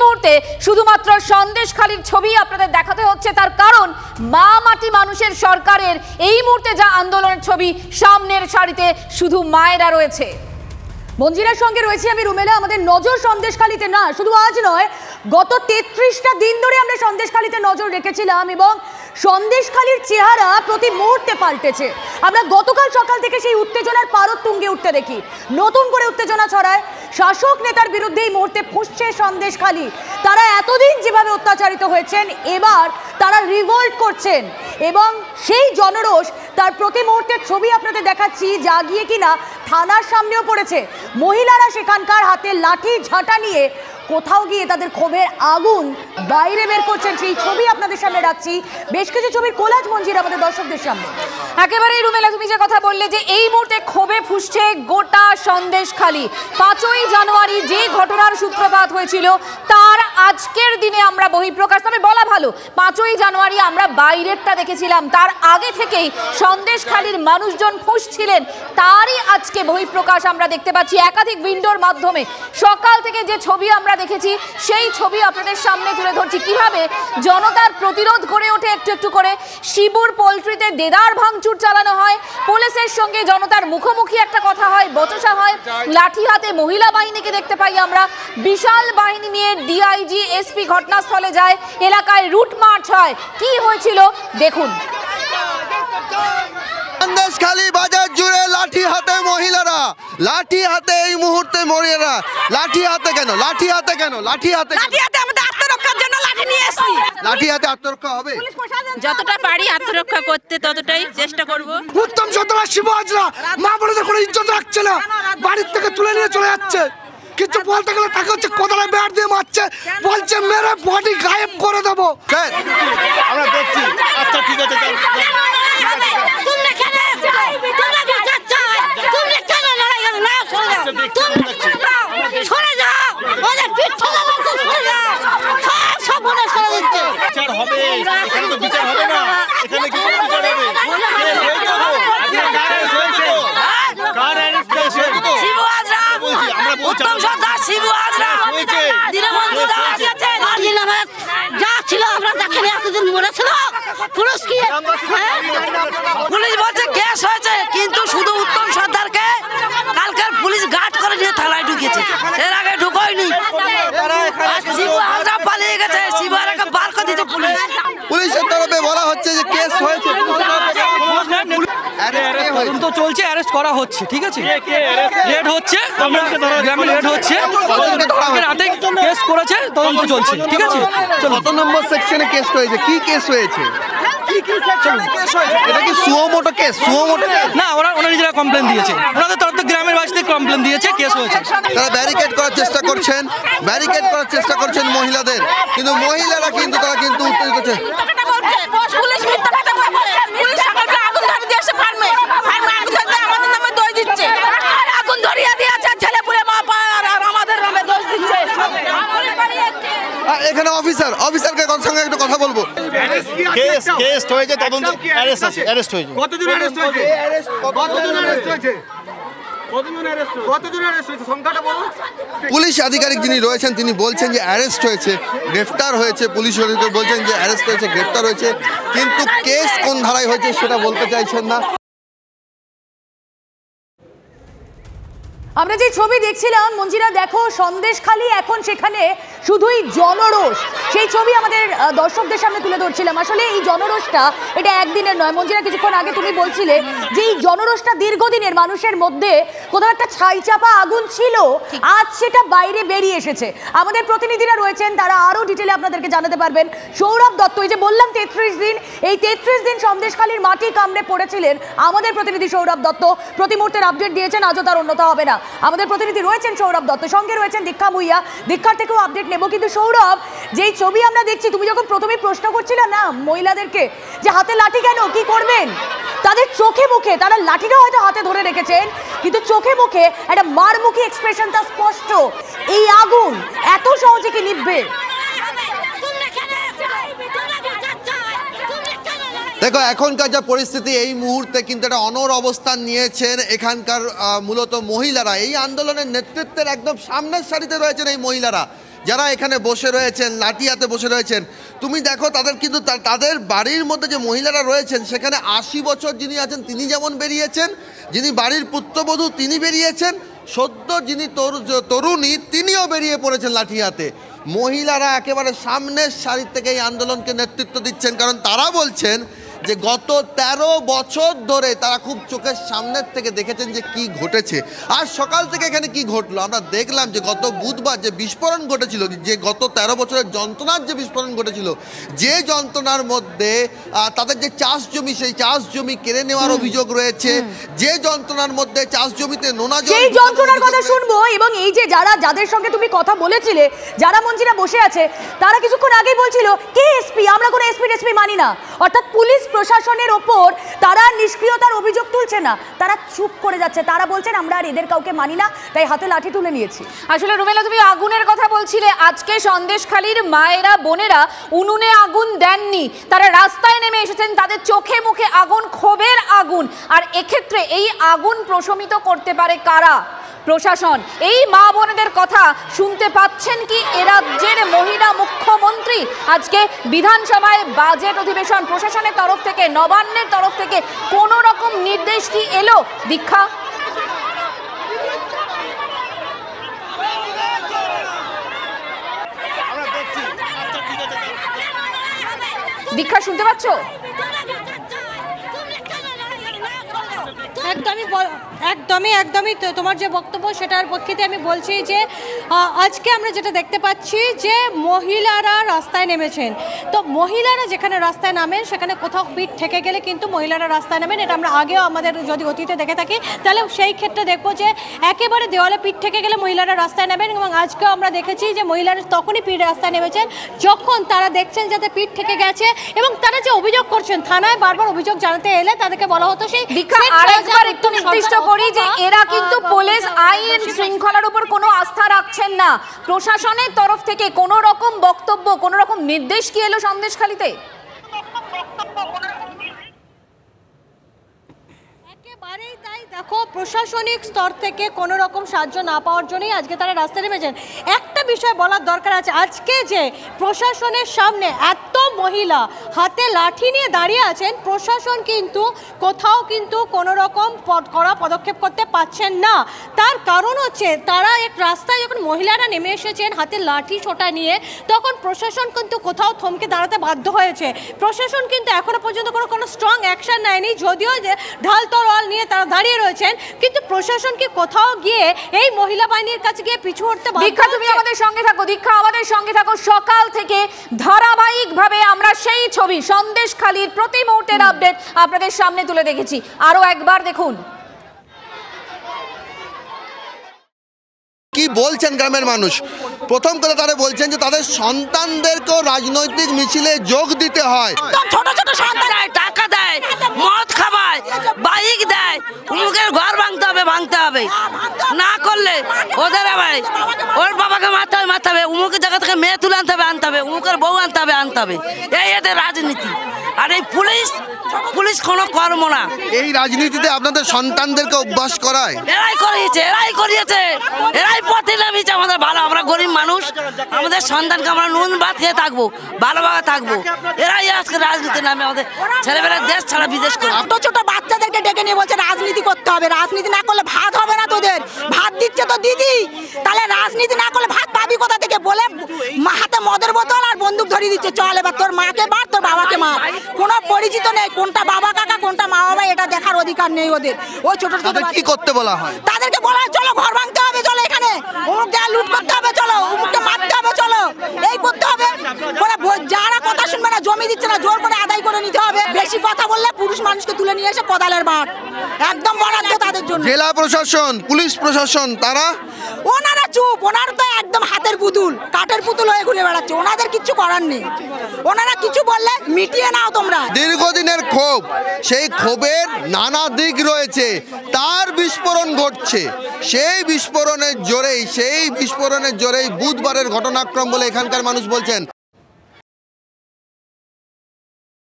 মুহূর্তে শুধুমাত্র সন্দেশখালীর ছবি আপনাদের দেখাতে হচ্ছে, তার কারণ মা মাটি মানুষের সরকারের এই মুহূর্তে যা আন্দোলনের ছবি, সামনের সারিতে শুধু মায়েরা রয়েছে। মঞ্জিরার সঙ্গে রয়েছি আমি রুমেলা। আমাদের নজর সন্দেশখালীতে না, শুধু আজ নয়, গত 33টা দিন ধরে আমরা সন্দেশখালীতে নজর রেখেছিলাম এবং সন্দেশখালীর চেহারা প্রতি মুহূর্তে পাল্টেছে। আমরা গতকাল সকাল থেকে সেই উত্তেজনার পারদ তুঙ্গে উঠতে দেখি, নতুন করে উত্তেজনা ছড়ায়। শাসক নেতার বিরুদ্ধে এই মুহূর্তে ফুঁসছে সন্দেশখালী। তারা এতদিন যেভাবে অত্যাচারিত হয়েছেন, এবার তারা রিভোল্ট করছেন এবং সেই জনরোষ তার প্রতি মুহূর্তের ছবি আপনাদের দেখাচ্ছি, যা গিয়ে কিনা থানার সামনেও পড়েছে। মহিলারা সেখানকার হাতে লাঠি ঝাঁটা নিয়ে কোথাও গিয়ে তাদের ক্ষোভের আগুন বাইরে বের করছেন, সেই ছবি আপনাদের সামনে রাখছি। বেশ কিছু ছবির কোলাজ মঞ্জির আমাদের দর্শকদের সামনে। একেবারেই রুমেলা, তুমি যে কথা বললে যে এই মুহূর্তে ক্ষোভে ফুঁসছে গোটা সন্দেশখালী। 5ই জানুয়ারি যে ঘটনার সূত্রপাত হয়েছিল তার আজকের দিনে আমরা বহিঃপ্রকাশ, তবে বলা ভালো 5ই জানুয়ারি আমরা বাইরেরটা দেখেছিলাম, তার আগে থেকেই সন্দেশখালীর মানুষজন ফুঁসছিলেন, তারই আজকে বহিঃপ্রকাশ আমরা দেখতে পাচ্ছি একাধিক উইন্ডোর মাধ্যমে। সকাল থেকে যে ছবি আমরা দেখেছি সেই ছবি আপনাদের সামনে তুলে ধরছি, কিভাবে জনতার প্রতিরোধ গড়ে ওঠে একটু একটু করে। শিবুর পোল্ট্রিতে দেদার ভাঙচুর চালানো হয়, পুলিশের সঙ্গে জনতার মুখোমুখি একটা কথা হয়, বচসা হয়, লাঠি হাতে মহিলা বাহিনীকে দেখতে পাই আমরা। বিশাল বাহিনী নিয়ে ডিআইজি এসপি ঘটনাস্থলে যায়, এলাকায় রুট মার্চ হয়। কি হয়েছিল দেখুন। সন্দেশখালী বাজার জুড়ে লাঠি হাতে মহিলারা, লাঠি হাতে এই মুহূর্তে মহিলারা। লাঠি হাতে কেন? লাঠি হাতে কেন? লাঠি হাতে আমাদের আত্মরক্ষার জন্য লাঠি নিয়ে এসেছি। লাঠি হাতে আত্মরক্ষা হবে? যতটা পারি আত্মরক্ষা করতে ততটাই চেষ্টা করব। উত্তম সন্ত্রাস শিবু হাজরা মা বোনদের কোনো ইজ্জত রাখছে না, বাড়ির থেকে তুলে নিয়ে চলে যাচ্ছে। কিছু বলতে গেলে তাকে হচ্ছে কোদালে ব্যাট দিয়ে মারছে, বলছে মেরে বডি গায়েব করে দেবো। আমরা দেখছি। আচ্ছা ঠিক আছে, পুলিশ বলছে কেস হয়েছে, কিন্তু শুধু উত্তম সর্দারকে কালকের পুলিশ গার্ড করে নিয়ে থানায় ঢুকেছে, এর আগে ঢুকোয়নি। শিবু হাজরা পালিয়ে গেছে, শিবু হাজরাকে বার করে দিতে পুলিশ। পুলিশের তরফে বলা হচ্ছে যে কেস হয়েছে, তদন্ত চলছে, অ্যারেস্ট করা হচ্ছে। ঠিক আছে, লেট হচ্ছে, গ্রামে লেট হচ্ছে, রাতে কেস করেছে, তদন্ত চলছে। ঠিক আছে, কত নম্বর সেকশনে কেস হয়েছে? কি কেস হয়েছে? এটা কি সুমোটো কেস? সুমোটো কেস না, ওরা নিজেরা কমপ্লেন দিয়েছে, ওনাদের তরফ থেকে গ্রামের বাসীদের কমপ্লেন দিয়েছে, কেস হয়েছে। তারা ব্যারিকেড করার চেষ্টা করছেন, ব্যারিকেড করার চেষ্টা করছেন মহিলাদের, কিন্তু মহিলারা কিন্তু তারা কিন্তু উত্তেজিত হচ্ছে। এখানে অফিসারকে সঙ্গে একটু কথা বলবো। কেস হয়েছে, তদন্ত অ্যারেস্ট আছে, অ্যারেস্ট হয়েছে। কতজন অ্যারেস্ট হয়েছে? কতজন অ্যারেস্ট হয়েছে? কতজন অ্যারেস্ট হয়েছে? সংখ্যাটা বলুন। পুলিশ আধিকারিক যিনি রয়েছেন তিনি বলছেন যে অ্যারেস্ট হয়েছে, গ্রেফতার হয়েছে। পুলিশ অধিকারী বলছেন যে অ্যারেস্ট হয়েছে, গ্রেফতার হয়েছে, কিন্তু কেস কোন ধারায় হয়েছে সেটা বলতে চাইছেন না। আমরা যে ছবি দেখছিলাম মঞ্জিরা, দেখো সন্দেশখালী এখন সেখানে শুধুই জনরোষ, সেই ছবি আমাদের দর্শকদের সামনে তুলে ধরছিলাম। আসলে এই জনরোষটা এটা একদিনের নয়। মঞ্জিরা, কিছুক্ষণ আগে তুমি বলছিলে যে এই জনরোষটা দীর্ঘদিনের, মানুষের মধ্যে কোথাও একটা ছাই চাপা আগুন ছিল, আজ সেটা বাইরে বেরিয়ে এসেছে। আমাদের প্রতিনিধিরা রয়েছেন, তারা আরও ডিটেলে আপনাদেরকে জানাতে পারবেন। সৌরভ দত্ত, এই যে বললাম 33 দিন, এই 33 দিন সন্দেশখালীর মাটি কামড়ে পড়েছিলেন আমাদের প্রতিনিধি সৌরভ দত্ত, প্রতি মুহূর্তের আপডেট দিয়েছেন, আজও তার অন্যতা হবে না। আমাদের প্রতিনিধি রয়েছেন সৌরভ দত্ত, সঙ্গে রয়েছেন দীক্ষা মুইয়া, দীক্ষার থেকেও আপডেট নেব। কিন্তু সৌরভ, যেই ছবি আমরা দেখছি, তুমি যখন প্রথমেই প্রশ্ন করছিলে না মহিলাদেরকে যে হাতে লাঠি কেন, কি করবেন, তাদের চোখে মুখে, তারা লাঠিটা হয়তো হাতে ধরে রেখেছেন, কিন্তু চোখে মুখে একটা মারমুখী এক্সপ্রেশনটা স্পষ্ট। এই আগুন এত সহজে কি নিভবে? দেখো এখনকার যা পরিস্থিতি, এই মুহূর্তে কিন্তু একটা অনড় অবস্থান নিয়েছেন এখানকার মূলত মহিলারা। এই আন্দোলনের নেতৃত্বের একদম সামনের সারিতে রয়েছেন এই মহিলারা, যারা এখানে বসে রয়েছেন, লাঠি হাতে বসে রয়েছেন, তুমি দেখো তাদের কিন্তু তাদের বাড়ির মধ্যে যে মহিলারা রয়েছেন সেখানে 80 বছর যিনি আছেন তিনি যেমন বেরিয়েছেন, যিনি বাড়ির পুত্রবধূ তিনি বেরিয়েছেন, সদ্য যিনি তরুণী তিনিও বেরিয়ে পড়েছেন লাঠি হাতে। মহিলারা একেবারে সামনের সারির থেকে এই আন্দোলনকে নেতৃত্ব দিচ্ছেন, কারণ তারা বলছেন যে গত 13 বছর ধরে তারা খুব চোখের সামনের থেকে দেখেছেন যে কি ঘটেছে। আর সকাল থেকে এখানে কি ঘটলো আমরা দেখলাম যে গত বুধবার যে বিস্ফোরণ ঘটেছিল, যে গত 13 বছরের যন্ত্রণার যে বিস্ফোরণ ঘটেছিল, যে যন্ত্রণার মধ্যে তাদের যে চাষ জমি সেই চাষ জমি কেড়ে নেওয়ার অভিযোগ রয়েছে, যে যন্ত্রণার মধ্যে চাষ জমিতে নোনা জল, সেই যন্ত্রণার কথা শুনবো। এবং এই যে যাদের সঙ্গে তুমি কথা বলেছিলে, যারা মঞ্জিরা বসে আছে, তারা কিছুক্ষণ আগেই বলছিল কে এসপি, আমরা কোনো এসপি মানি না। অর্থাৎ পুলিশ প্রশাসনের ওপর তারা নিষ্ক্রিয়তার অভিযোগ তুলছে না, তারা চুপ করে যাচ্ছে। তারা বলছেন আমরা আর এদের কাউকে মানি না, তাই হাতে লাঠি তুলে নিয়েছি। আসলে রুমেলা, তুমি আগুনের কথা বলছিলে, আজকে সন্দেশখালীর মায়েরা বোনেরা উনুনে আগুন দেননি, তারা রাস্তায় নেমে এসেছেন, তাদের চোখে মুখে আগুন, ক্ষোভের আগুন। আর এক্ষেত্রে এই আগুন প্রশমিত করতে পারে কারা? প্রশাসন। এই মা বোনেদের কথা শুনতে পাচ্ছেন কি এ রাজ্যের মহিলা মুখ্যমন্ত্রী? আজকে বিধানসভায় বাজেট অধিবেশন, প্রশাসনের তরফ থেকে, নবান্নের তরফ থেকে কোনো রকম নির্দেশ কি এলো? দীক্ষা, দীক্ষা শুনতে পাচ্ছ? একদমই তোমার যে বক্তব্য সেটার পক্ষে আমি বলছি যে আজকে আমরা যেটা দেখতে পাচ্ছি যে মহিলারা রাস্তায় নেমেছেন। তো মহিলারা যেখানে রাস্তায় নামেন সেখানে কোথাও পিঠ থেকে গেলে কিন্তু মহিলারা রাস্তায় নামেন। এটা আমরা আগেও আমাদের যদি অতীতে দেখে থাকি তাহলে সেই ক্ষেত্রে দেখবো যে একেবারে দেওয়ালে পিঠ থেকে গেলে মহিলারা রাস্তায় নামেন। এবং আজকেও আমরা দেখেছি যে মহিলারা তখনই রাস্তায় নেমেছেন যখন তারা দেখছেন যাতে পিঠ থেকে গেছে। এবং তারা যে অভিযোগ করছেন, থানায় বারবার অভিযোগ জানাতে এলে তাদেরকে বলা হতো সেই আরেকবার একটু নির্দিষ্ট করি যে এরা কিন্তু পুলিশ আইন শৃঙ্খলার উপর কোনো আস্থা রাখছেন না। প্রশাসনের তরফ থেকে কোনো রকম বক্তব্য, কোনো রকম নির্দেশ কি এলো সন্দেশখালীতে? একেবারেই তাই। দেখো, প্রশাসনিক স্তর থেকে কোনো রকম সাহায্য না পাওয়ার জন্যই আজকে তারা রাস্তায় নেমেছেন। একটা বিষয় বলার দরকার আছে, আজকে যে প্রশাসনের সামনে এত মহিলা হাতে লাঠি নিয়ে দাঁড়িয়ে আছেন, প্রশাসন কিন্তু কোথাও কিন্তু কোনো রকম কড়া পদক্ষেপ করতে পারছেন না। তার কারণ হচ্ছে তারা এক রাস্তায় যখন মহিলারা নেমে এসেছেন হাতে লাঠি ছোটা নিয়ে, তখন প্রশাসন কিন্তু কোথাও থমকে দাঁড়াতে বাধ্য হয়েছে। প্রশাসন কিন্তু এখনো পর্যন্ত কোনো স্ট্রং অ্যাকশন নেয়নি, যদিও যে ঢাল তরোয়াল নিয়ে তারা দাঁড়িয়ে রয়েছেন, কিন্তু প্রশাসন কি কোথাও গিয়ে এই মহিলা বাহিনীর কাছে গিয়ে পিছু হটতে বাধ্য? দীক্ষা, তুমি আমাদের সঙ্গে থাকো। দীক্ষা, আমাদের সঙ্গে থাকো। সকাল থেকে ধারাবাহিকভাবে আমরা সেই ছবি, সন্দেশখালীর প্রতি মুহূর্তের আপডেট আপনাদের সামনে তুলে দেখেছি। আরো একবার দেখুন কি বলছেন গ্রামের মানুষ। প্রথম কথা তারা বলছেন যে তাদের সন্তানদেরকেও রাজনৈতিক মিছিলে যোগ দিতে হয়। ছোট ছোট সন্তান টাকা দেয়, মদ খাওয়ায়, বাইক দেয়, উমুকের ঘর ভাঙতে হবে না করলে ওদের আবার ওর বাবাকে মারতে হবে, উমুকের জায়গা থেকে মেয়ে তুলে আনতে হবে, উমুকের বউ আনতে হবে। এই এদের রাজনীতি। আর এই পুলিশ কোনো কর্ম না। এই রাজনীতিতে আপনাদের সন্তানদেরকে অভ্যাস করায়। এরাই করিয়েছে, এরাই পথে নামিয়েছে আমাদের ভালো। আমরা গরিব মানুষ, আমাদের সন্তানকে আমরা নুন ভাত খেয়ে থাকবো, ভালোভাবে থাকবো। এরাই আজকে রাজনীতি নামে আমাদের ছেলেমেয়েরা দেশ ছাড়া বিদেশ করে। ছোট বাচ্চাদেরকে ডেকে নিয়ে বলছে রাজনীতি করতে হবে, রাজনীতি না করলে ভাত হবে না তোদের। ভাত দিচ্ছে তো দিদি, তাহলে রাজনীতি না করলে ভাত পাবি কোথা থেকে? বলে হাতে মদের বোতল আর বন্দুক ধরিয়ে দিচ্ছে, চল এবার তোর মাকে মার, তোর বাবাকে মার। কোনো পরিচিত নেই, কোনটা বাবা কাকা কোনটা মা বাবা এটা দেখার অধিকার নেই ওদের। ওই ছোট ছোট কি করতে বলা হয়? তাদেরকে বলা হয় চলো ঘর ভাঙতে হবে, চলো এখানে অমুক জায়গায় লুট করতে হবে, চলো অমুককে মারতে হবে, চলো এই করতে হবে। যারা কথা শুনবে না, জমি দিচ্ছে না, জোর করে আদায় করে নিতে হবে। বেশি কথা বললে পুরুষ মানুষকে তুলে নিয়ে এসে কোদালের বাট একদম বরাদ্দ তাদের জন্য। জেলা প্রশাসন, পুলিশ প্রশাসন, ওনারা চুপ। ওনারা তো একদম হাতের পুতুল, কাঠের পুতুল হয়ে ঘুরে বেড়াচ্ছে। ওনাদের কিচ্ছু করার নেই। ওনারা কিছু বললে মিটিয়ে নাও তোমরা। দীর্ঘদিনের ক্ষোভ, সেই ক্ষোভের নানা দিক রয়েছে, তার বিস্ফোরণ ঘটছে। সেই বিস্ফোরণের জোরেই বুধবারের ঘটনাক্রম বলে এখানকার মানুষ বলছেন।